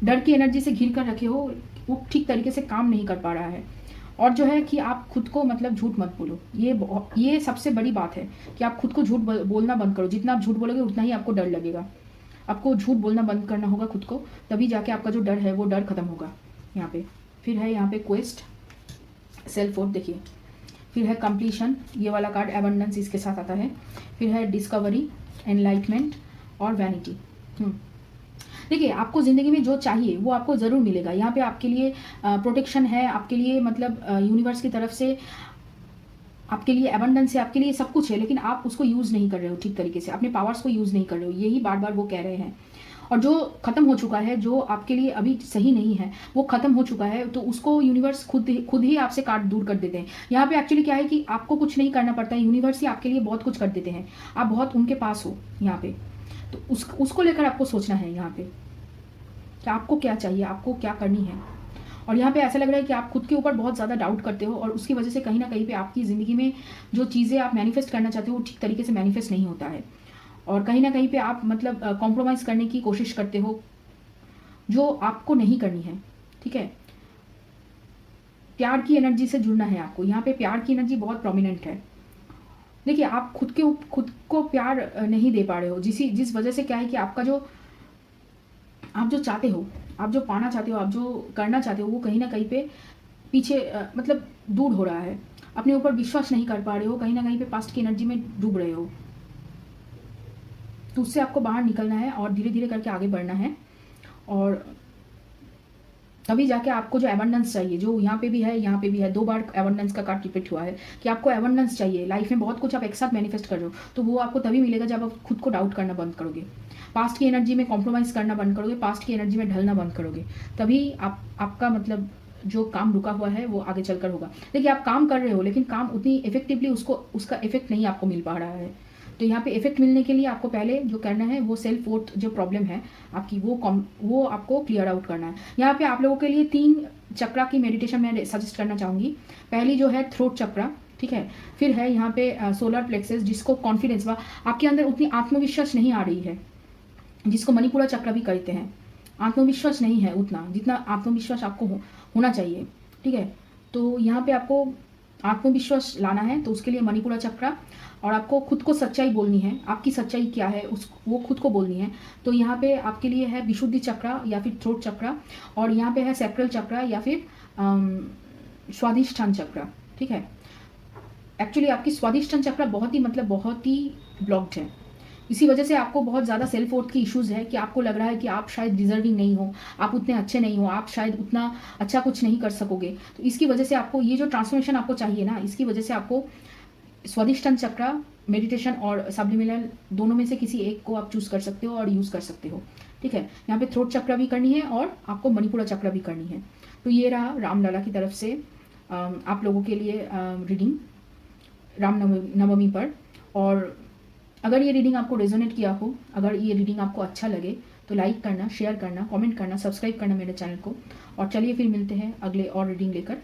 डर की एनर्जी से घिर कर रखे हो, वो ठीक तरीके से काम नहीं कर पा रहा है। और जो है कि आप खुद को मतलब झूठ मत बोलो, ये सबसे बड़ी बात है कि आप खुद को झूठ बोलना बंद करो। जितना आप झूठ बोलोगे उतना ही आपको डर लगेगा। आपको झूठ बोलना बंद करना होगा खुद को, तभी जाके आपका जो डर है वो डर खत्म होगा यहाँ पे। फिर है यहाँ पे क्वेस्ट, सेल्फ वर्थ। देखिए फिर है कंप्लीशन, ये वाला कार्ड एबंडेंस इसके साथ आता है। फिर है डिस्कवरी, एनलाइटमेंट और वैनिटी। देखिए आपको ज़िंदगी में जो चाहिए वो आपको ज़रूर मिलेगा। यहाँ पे आपके लिए प्रोटेक्शन है, आपके लिए मतलब यूनिवर्स की तरफ से आपके लिए एबंडेंस है, आपके लिए सब कुछ है, लेकिन आप उसको यूज़ नहीं कर रहे हो ठीक तरीके से, अपने पावर्स को यूज़ नहीं कर रहे हो, यही बार बार वो कह रहे हैं। और जो ख़त्म हो चुका है, जो आपके लिए अभी सही नहीं है, वो ख़त्म हो चुका है, तो उसको यूनिवर्स खुद ही आपसे काट दूर कर देते हैं। यहाँ पे एक्चुअली क्या है कि आपको कुछ नहीं करना पड़ता है, यूनिवर्स ही आपके लिए बहुत कुछ कर देते हैं। आप बहुत उनके पास हो यहाँ पे, तो उसको लेकर आपको सोचना है यहाँ पे कि आपको क्या चाहिए, आपको क्या करनी है। और यहाँ पे ऐसा लग रहा है कि आप खुद के ऊपर बहुत ज़्यादा डाउट करते हो और उसकी वजह से कहीं ना कहीं पे आपकी ज़िंदगी में जो चीज़ें आप मैनिफेस्ट करना चाहते हो वो ठीक तरीके से मैनिफेस्ट नहीं होता है। और कहीं ना कहीं पे आप मतलब कॉम्प्रोमाइज़ करने की कोशिश करते हो, जो आपको नहीं करनी है। ठीक है, प्यार की एनर्जी से जुड़ना है आपको। यहाँ पे प्यार की एनर्जी बहुत प्रोमिनेंट है। देखिए आप खुद को प्यार नहीं दे पा रहे हो, जिस वजह से क्या है कि आपका जो आप जो चाहते हो, आप जो पाना चाहते हो, आप जो करना चाहते हो, वो कहीं ना कहीं पे पीछे मतलब दूर हो रहा है। अपने ऊपर विश्वास नहीं कर पा रहे हो, कहीं ना कहीं पे पास्ट की एनर्जी में डूब रहे हो। तो उससे आपको बाहर निकलना है और धीरे धीरे करके आगे बढ़ना है। और तभी जाके आपको जो एबंडेंस चाहिए, जो यहाँ पे भी है, यहाँ पे भी है, 2 बार एबंडेंस का कार्ड रिपीट हुआ है कि आपको एबंडेंस चाहिए लाइफ में। बहुत कुछ आप एक साथ मैनिफेस्ट कर रहे हो, तो वो आपको तभी मिलेगा जब आप खुद को डाउट करना बंद करोगे, पास्ट की एनर्जी में कॉम्प्रोमाइज़ करना बंद करोगे, पास्ट की एनर्जी में ढलना बंद करोगे, तभी आपका मतलब जो काम रुका हुआ है वो आगे चलकर होगा। देखिए आप काम कर रहे हो लेकिन काम उतनी इफेक्टिवली उसका इफेक्ट नहीं आपको मिल पा रहा है। तो यहाँ पे इफेक्ट मिलने के लिए आपको पहले जो करना है वो सेल्फ वर्थ जो प्रॉब्लम है आपकी वो आपको क्लियर आउट करना है। यहाँ पे आप लोगों के लिए 3 चक्रा की मेडिटेशन मैं सजेस्ट करना चाहूँगी। पहली जो है थ्रोट चक्रा, ठीक है। फिर है यहाँ पे सोलर प्लेक्सस, जिसको कॉन्फिडेंस व आपके अंदर उतनी आत्मविश्वास नहीं आ रही है, जिसको मणिपुरा चक्र भी कहते हैं। आत्मविश्वास नहीं है उतना जितना आत्मविश्वास आपको होना चाहिए, ठीक है। तो यहाँ पे आपको आत्मविश्वास लाना है तो उसके लिए मणिपुरा चक्र, और आपको खुद को सच्चाई बोलनी है, आपकी सच्चाई क्या है वो खुद को बोलनी है। तो यहाँ पे आपके लिए है विशुद्धि चक्र या फिर थ्रोट चक्र, और यहाँ पे है सैक्रल चक्र या फिर स्वादिष्ठान चक्र, ठीक है। एक्चुअली आपकी स्वादिष्ठान चक्र बहुत ही ब्लॉक्ड है। इसी वजह से आपको बहुत ज़्यादा सेल्फ वर्थ की इश्यूज़ है कि आपको लग रहा है कि आप शायद डिजर्विंग नहीं हो, आप उतने अच्छे नहीं हो, आप शायद उतना अच्छा कुछ नहीं कर सकोगे। तो इसकी वजह से आपको ये जो ट्रांसफॉर्मेशन आपको चाहिए ना, इसकी वजह से आपको स्वादिष्ठान चक्र मेडिटेशन और सब्लिमिनल दोनों में से किसी एक को आप चूज़ कर सकते हो और यूज़ कर सकते हो, ठीक है। यहाँ पे थ्रोट चक्र भी करनी है और आपको मणिपुरा चक्र भी करनी है। तो ये रहा रामलला की तरफ से आप लोगों के लिए रीडिंग रामनवमी पर। और अगर ये रीडिंग आपको रेजोनेट किया हो, अगर ये रीडिंग आपको अच्छा लगे तो लाइक करना, शेयर करना, कमेंट करना, सब्सक्राइब करना मेरे चैनल को। और चलिए फिर मिलते हैं अगले और रीडिंग लेकर।